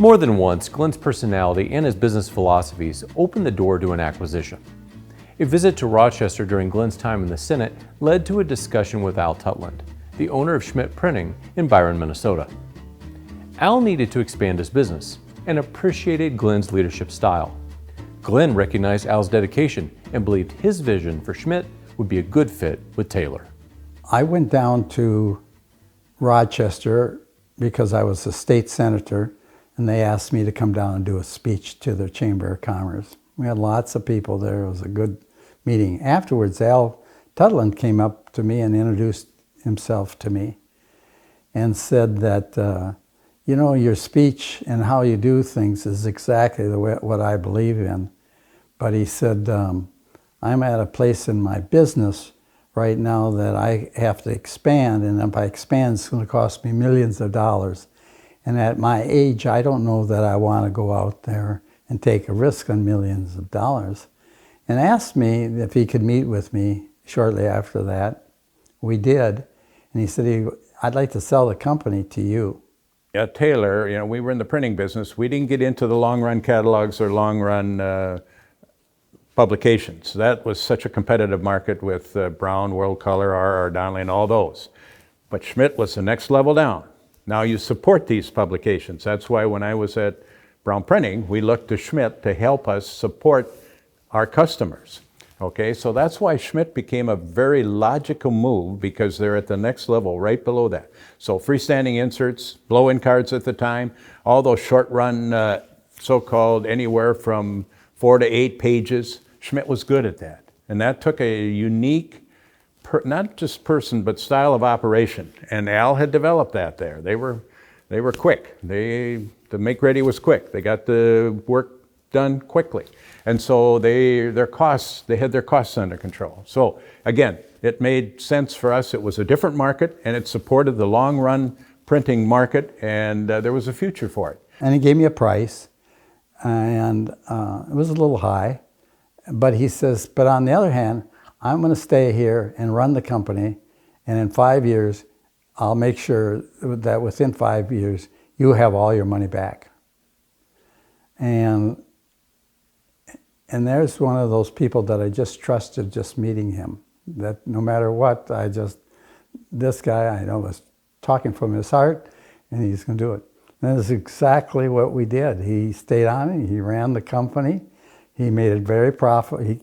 More than once, Glen's personality and his business philosophies opened the door to an acquisition. A visit to Rochester during Glen's time in the Senate led to a discussion with Al Tuttland, the owner of Schmidt Printing in Byron, Minnesota. Al needed to expand his business and appreciated Glen's leadership style. Glen recognized Al's dedication and believed his vision for Schmidt would be a good fit with Taylor. I went down to Rochester because I was a state senator, and they asked me to come down and do a speech to their Chamber of Commerce. We had lots of people there. It was a good meeting. Afterwards, Al Tuttland came up to me and introduced himself to me and said that, you know, your speech and how you do things is exactly the way, what I believe in. But he said, I'm at a place in my business right now that I have to expand, and if I expand, it's going to cost me millions of dollars. And at my age, I don't know that I want to go out there and take a risk on millions of dollars. And asked me if he could meet with me shortly after that. We did. And he said, I'd like to sell the company to you. At Taylor, you know, we were in the printing business. We didn't get into the long-run catalogs or long-run publications. That was such a competitive market with Brown, World Color, R.R. Donnelley, and all those. But Schmidt was the next level down. Now you support these publications. That's why when I was at Brown Printing, we looked to Schmidt to help us support our customers. Okay, so that's why Schmidt became a very logical move, because they're at the next level, right below that. So freestanding inserts, blow-in cards at the time, all those short-run, so-called anywhere from 4 to 8 pages, Schmidt was good at that. And that took a unique, not just person, but style of operation. And Al had developed that there. They were quick. The make-ready was quick. They got the work done quickly. And so they had their costs under control. So again, it made sense for us. It was a different market, and it supported the long-run printing market, and there was a future for it. And he gave me a price, and it was a little high. But he says, but on the other hand, I'm going to stay here and run the company, and in 5 years, I'll make sure that within 5 years, you have all your money back. And there's one of those people that I just trusted just meeting him, that no matter what, this guy I know was talking from his heart, and he's going to do it. And that's exactly what we did. He stayed on it, he ran the company, he made it very profitable.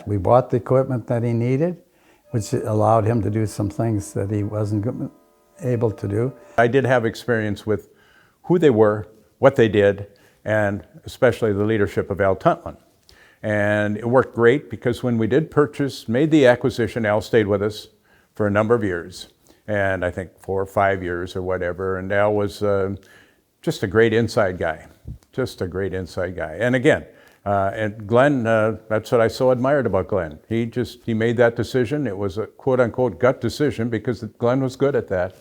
We bought the equipment that he needed, which allowed him to do some things that he wasn't able to do. I did have experience with who they were, what they did, and especially the leadership of Al Tuttland. And it worked great, because when we did made the acquisition, Al stayed with us for a number of years, and I think 4 or 5 years or whatever. And Al was just a great inside guy, just a great inside guy. And again, and Glen, that's what I so admired about Glen. He made that decision. It was a quote-unquote gut decision, because Glen was good at that.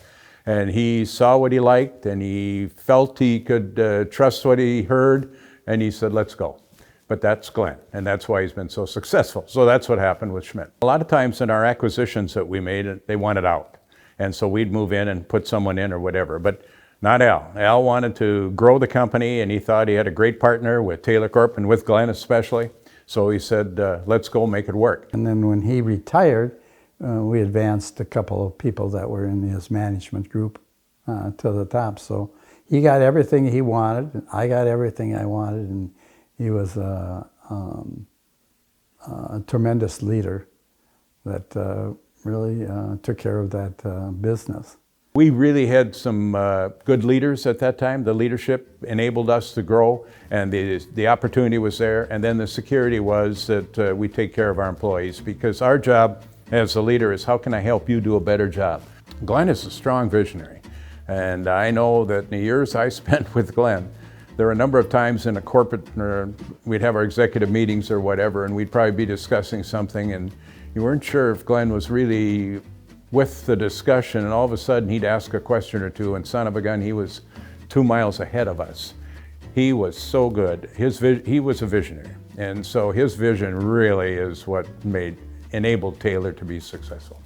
And he saw what he liked, and he felt he could trust what he heard, and he said, let's go. But that's Glen, and that's why he's been so successful. So that's what happened with Schmidt. A lot of times in our acquisitions that we made, they wanted out. And so we'd move in and put someone in or whatever. But not Al. Al wanted to grow the company, and he thought he had a great partner with Taylor Corp and with Glen especially. So he said, let's go make it work. And then when he retired, we advanced a couple of people that were in his management group to the top. So he got everything he wanted, and I got everything I wanted, and he was a tremendous leader that really took care of that business. We really had some good leaders at that time. The leadership enabled us to grow, and the opportunity was there. And then the security was that we take care of our employees, because our job as a leader is, how can I help you do a better job? Glen is a strong visionary, and I know that in the years I spent with Glen, there were a number of times in a corporate, we'd have our executive meetings or whatever, and we'd probably be discussing something, and you weren't sure if Glen was really with the discussion, and all of a sudden he'd ask a question or two, and son of a gun, he was 2 miles ahead of us. He was so good. He was a visionary, and so his vision really is what enabled Taylor to be successful.